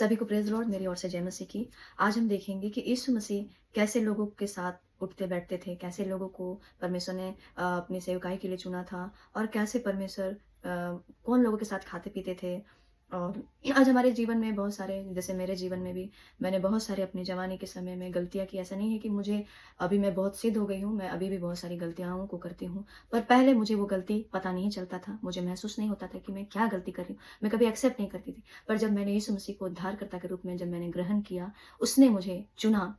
सभी को praise Lord मेरी ओर से जय मसीह की। आज हम देखेंगे कि यीशु मसीह कैसे लोगों के साथ उठते-बैठते थे, कैसे लोगों को परमेश्वर ने अपनी सेवकाई के लिए चुना था और कैसे परमेश्वर कौन लोगों के साथ खाते-पीते थे। और आज हमारे जीवन में बहुत सारे जैसे मेरे जीवन में भी मैंने बहुत सारे अपनी जवानी के समय में गलतियाँ की। ऐसा नहीं है कि मुझे अभी मैं बहुत सिद्ध हो गई हूँ, मैं अभी भी बहुत सारी गलतियों को करती हूँ। पर पहले मुझे वो गलती पता नहीं चलता था, मुझे महसूस नहीं होता था कि मैं क्या गलती कर रही हूँ। मैं कभी एक्सेप्ट नहीं करती थी। पर जब मैंने यीशु मसीह को उद्धारकर्ता के रूप में जब मैंने ग्रहण किया, उसने मुझे चुना,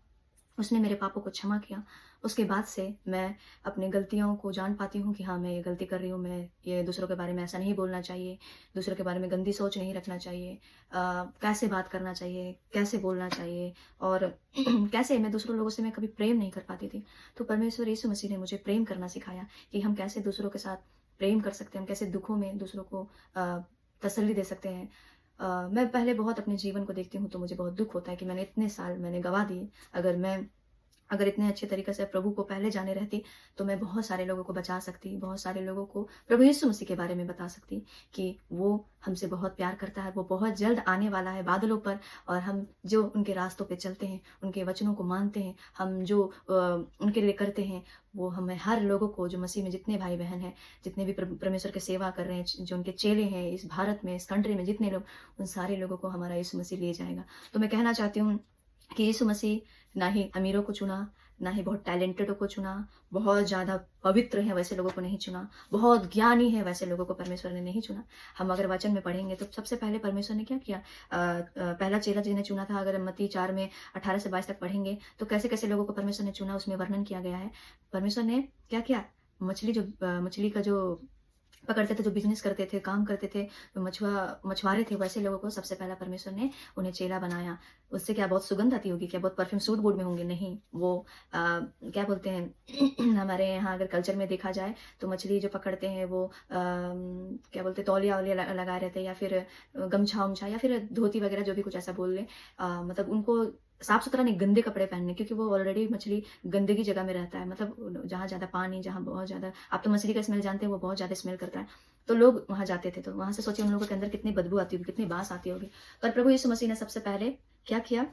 उसने मेरे पापों को क्षमा किया। उसके बाद से मैं अपनी गलतियों को जान पाती हूँ कि हाँ, मैं ये गलती कर रही हूँ, मैं ये दूसरों के बारे में ऐसा नहीं बोलना चाहिए, दूसरों के बारे में गंदी सोच नहीं रखना चाहिए। कैसे बात करना चाहिए, कैसे बोलना चाहिए और कैसे मैं दूसरों लोगों से मैं कभी प्रेम नहीं कर पाती थी। तो परमेश्वर यीशु मसीह ने मुझे प्रेम करना सिखाया कि हम कैसे दूसरों के साथ प्रेम कर सकते हैं, हम कैसे दुखों में दूसरों को तसल्ली दे सकते हैं। मैं पहले बहुत अपने जीवन को देखती हूँ तो मुझे बहुत दुःख होता है कि मैंने इतने साल मैंने गँवा दिए। अगर इतने अच्छे तरीके से प्रभु को पहले जाने रहती, तो मैं बहुत सारे लोगों को बचा सकती, बहुत सारे लोगों को प्रभु यीशु मसीह के बारे में बता सकती कि वो हमसे बहुत प्यार करता है, वो बहुत जल्द आने वाला है बादलों पर और हम जो उनके रास्तों पे चलते हैं, उनके वचनों को मानते हैं, हम जो उनके लिए करते हैं, वो हमें हर लोगों को जो मसीह में जितने भाई-बहन हैं, जितने भी परमेश्वर की सेवा कर रहे हैं, जो उनके चेले हैं इस भारत में, इस कंट्री में जितने लोग, उन सारे लोगों को हमारा यीशु मसीह ले जाएगा। तो मैं कहना चाहती हूँ कि यीशु मसीह ना ही अमीरों को चुना, ना ही बहुत टैलेंटेडों को चुना, बहुत ज़्यादा पवित्र हैं वैसे लोगों को नहीं चुना, बहुत ज्ञानी हैं वैसे लोगों को परमेश्वर ने नहीं चुना। हम अगर वचन में पढ़ेंगे तो सबसे पहले परमेश्वर ने क्या किया? पहला चेला जिन्हें चुना था अगर मत्ती 4 में 18 से 22 तक पढ़ेंगे तो कैसे-कैसे लोगों को परमेश्वर ने चुना उसमें वर्णन किया गया है। परमेश्वर ने क्या किया? मछली का जो पकड़ते थे, जो बिज़नेस करते थे, काम करते थे, मछुआरे थे, वैसे लोगों को सबसे पहला परमेश्वर ने उन्हें चेला बनाया। उससे क्या बहुत सुगंध आती होगी? क्या बहुत परफ्यूम सूट-बूट में होंगे? नहीं, वो क्या बोलते हैं हमारे यहाँ अगर कल्चर में देखा जाए तो मछली जो पकड़ते हैं वो क्या बोलते हैं तौलिया-वौलिया लगाए रहते हैं या फिर गमछा-वमछा या फिर धोती वगैरह जो भी कुछ ऐसा बोल लें। मतलब उनको साफ-सुथरा नहीं, गंदे कपड़े पहनने क्योंकि वो ऑलरेडी मछली गंदगी जगह में रहता है। मतलब जहाँ ज़्यादा पानी, जहाँ बहुत ज़्यादा आप तो मछली का स्मेल जानते हैं, वो बहुत ज़्यादा स्मेल करता है। तो लोग वहाँ जाते थे, तो वहाँ से सोचिए उन लोगों के अंदर कितनी बदबू आती होगी, कितनी बास आती होगी। पर प्रभु यीशु मसीह ने सबसे पहले क्या किया?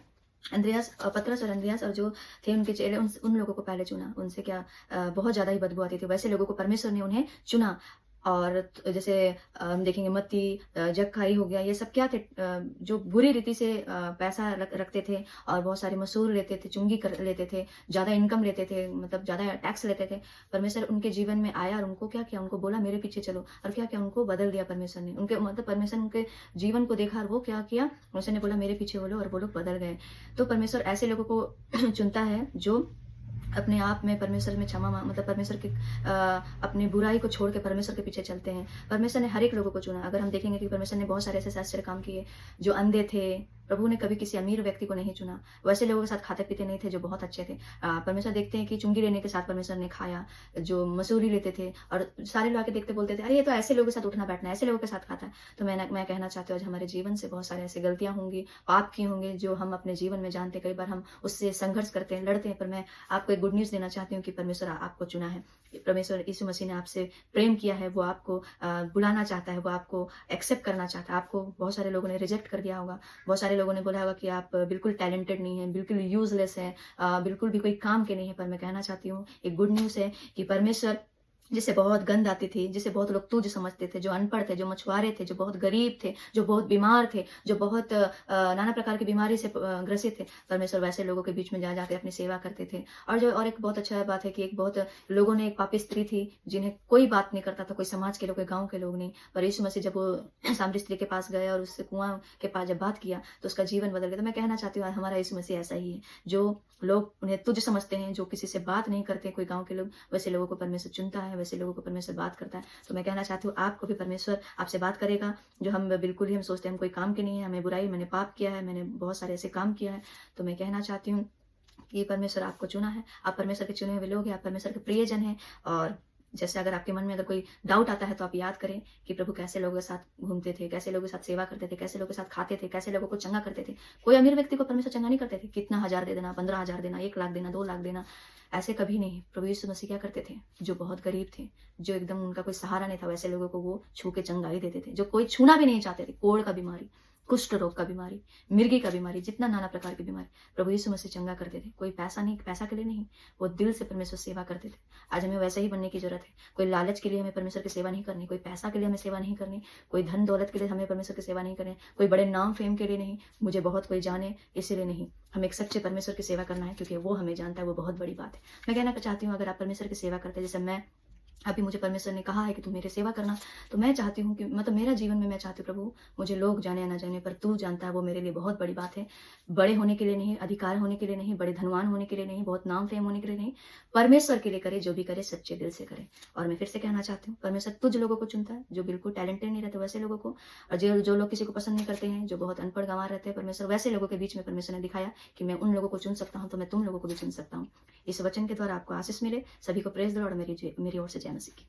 पतरस और अंद्रियास और जो थे उनके चेले उन लोगों को पहले चुना। उनसे क्या बहुत ज़्यादा ही बदबू आती थी। वैसे लोगों को परमेश्वर ने उन्हें चुना और जैसे हम देखेंगे मत्ती जक्कई हो गया, ये सब क्या थे जो बुरी रीति से पैसा रखते थे और बहुत सारे मसूर लेते थे, चुंगी कर लेते थे, ज़्यादा इनकम लेते थे, मतलब ज़्यादा टैक्स लेते थे। परमेश्वर उनके जीवन में आया और उनको क्या किया? उनको बोला मेरे पीछे चलो और क्या किया? उनको बदल दिया परमेश्वर ने। उनके मतलब परमेश्वर ने उनके जीवन को देखा और वो क्या किया? परमेश्वर ने बोला मेरे पीछे बोलो और वो लोग बदल गए। तो परमेश्वर ऐसे लोगों को चुनता है जो अपने आप में परमेश्वर में क्षमा मतलब परमेश्वर की अपनी बुराई को छोड़ के परमेश्वर के पीछे चलते हैं। परमेश्वर ने हर एक लोगों को चुना। अगर हम देखेंगे कि परमेश्वर ने बहुत सारे ऐसे आश्चर्य काम किए, जो अंधे थे, प्रभु ने कभी किसी अमीर व्यक्ति को नहीं चुना। वैसे लोगों के साथ खाते-पीते नहीं थे जो बहुत अच्छे थे। परमेश्वर देखते हैं कि चुंगी लेने के साथ परमेश्वर ने खाया, जो मसूरी लेते थे और सारे लोग आके देखते बोलते थे, "अरे! ये तो ऐसे लोगों के साथ उठना-बैठना है, ऐसे लोगों के साथ खाता है।" तो मैं कहना चाहती हूँ आज हमारे जीवन से बहुत सारी ऐसी गलतियाँ होंगी, पाप किए होंगे जो हम अपने जीवन में जानते हैं। कई बार हम उससे संघर्ष करते हैं, लड़ते हैं, पर मैं आपको एक गुड न्यूज़ देना चाहती हूँ कि परमेश्वर आपको चुना है। परमेश्वर यीशु मसीह ने आपसे प्रेम किया है, वो आपको बुलाना चाहता है, वो आपको एक्सेप्ट करना चाहता है। आपको बहुत सारे लोगों ने रिजेक्ट कर दिया होगा, बहुत सारे लोगों ने बोला होगा कि आप बिल्कुल टैलेंटेड नहीं हैं, बिल्कुल यूज़लेस हैं, बिल्कुल भी कोई काम के नहीं हैं। पर मैं कहना चाहती हूँ, एक गुड न्यूज़ है कि परमेश्वर जिसे बहुत गंध आती थी, जिसे बहुत लोग तुच्छ समझते थे, जो अनपढ़ थे, जो मछुआरे थे, जो बहुत गरीब थे, जो बहुत बीमार थे, जो बहुत नाना प्रकार की बीमारी से ग्रसित थे, परमेश्वर वैसे लोगों के बीच में जा जाके अपनी सेवा करते थे। और एक बहुत अच्छा बात है कि एक बहुत लोगों ने एक पापी स्त्री थी, जिन्हें कोई बात नहीं करता था, कोई समाज के लोग, कोई गाँव के लोग नहीं। पर यीशु मसीह जब वो सामरी स्त्री के पास गए और उससे कुआँ के पास जब बात किया, तो उसका जीवन बदल गया। तो मैं कहना चाहती हूँ हमारा यीशु मसीह ऐसा ही है, जो लोग उन्हें तुच्छ समझते हैं, जो किसी से बात नहीं करते, कोई गाँव के लोग, वैसे लोगों को परमेश्वर चुनता है, वैसे लोगों को परमेश्वर बात करता है। तो मैं कहना चाहती हूँ आपको भी परमेश्वर आपसे बात करेगा, जो हम बिल्कुल ही हम सोचते हैं हम कोई काम के नहीं है, हमें बुराई मैंने पाप किया है, मैंने बहुत सारे ऐसे काम किया है। तो मैं कहना चाहती हूँ कि परमेश्वर आपको चुना है, आप परमेश्वर के चुने हुए लोग हैं, आप परमेश्वर के प्रियजन हैं और जैसे अगर आपके मन में अगर कोई डाउट आता है तो आप याद करें कि प्रभु कैसे लोगों के साथ घूमते थे, कैसे लोगों के साथ सेवा करते थे, कैसे लोगों के साथ खाते थे, कैसे लोगों को चंगा करते थे। कोई अमीर व्यक्ति को परमेश्वर चंगा नहीं करते थे, कितना 1000 दे देना, 15,000 देना, 1 लाख देना, 2 लाख देना, ऐसे कभी नहीं। प्रभु यीशु मसीह क्या करते थे? जो बहुत गरीब थे, जो एकदम उनका कोई सहारा नहीं था, वैसे लोगों को वो छू के चंगाई देते थे, जो कोई छूना भी नहीं चाहते थे, कोढ़ का बीमारी, कुष्ठ रोग का बीमारी, मिर्गी का बीमारी, जितना नाना प्रकार की बीमारी प्रभु यीशु मसीह चंगा करते थे। कोई पैसा नहीं, पैसा के लिए नहीं, वो दिल से परमेश्वर सेवा करते थे। आज हमें वैसे ही बनने की ज़रूरत है। कोई लालच के लिए हमें परमेश्वर की सेवा नहीं करनी, कोई पैसा के लिए हमें सेवा नहीं करनी, कोई धन दौलत के लिए हमें परमेश्वर की सेवा नहीं करनी, कोई बड़े नाम फेम के लिए नहीं, मुझे बहुत कोई जाने इसीलिए नहीं। हमें एक सच्चे परमेश्वर की सेवा करना है, क्योंकि वो हमें जानता है, वो बहुत बड़ी बात है। मैं कहना चाहती हूँ, अगर आप परमेश्वर की सेवा करते हैं, जैसे मैं अभी मुझे परमेश्वर ने कहा है कि तू मेरी सेवा करना, तो मैं चाहती हूँ कि मतलब मेरा जीवन में मैं चाहती हूँ प्रभु, मुझे लोग जाने या ना जाने, पर तू जानता है, वो मेरे लिए बहुत बड़ी बात है। बड़े होने के लिए नहीं, अधिकार होने के लिए नहीं, बड़े धनवान होने के लिए नहीं, बहुत नाम फेम होने के लिए नहीं, परमेश्वर के लिए करे, जो भी करे सच्चे दिल से करे। और मैं फिर से कहना चाहती हूँ, परमेश्वर कुछ लोगों को चुनता है, जो बिल्कुल टैलेंटेड नहीं रहते वैसे लोगों को, और जो जो लोग किसी को पसंद नहीं करते हैं, जो बहुत अनपढ़ गंवार रहते हैं, परमेश्वर वैसे लोगों के बीच में परमेश्वर ने दिखाया कि मैं उन लोगों को चुन सकता हूँ, तो मैं तुम लोगों को भी चुन सकता हूँ। इस वचन के द्वारा आपको आशीष मिले। सभी को प्रेज द लॉर्ड। मेरी ओर से जय मसीह की।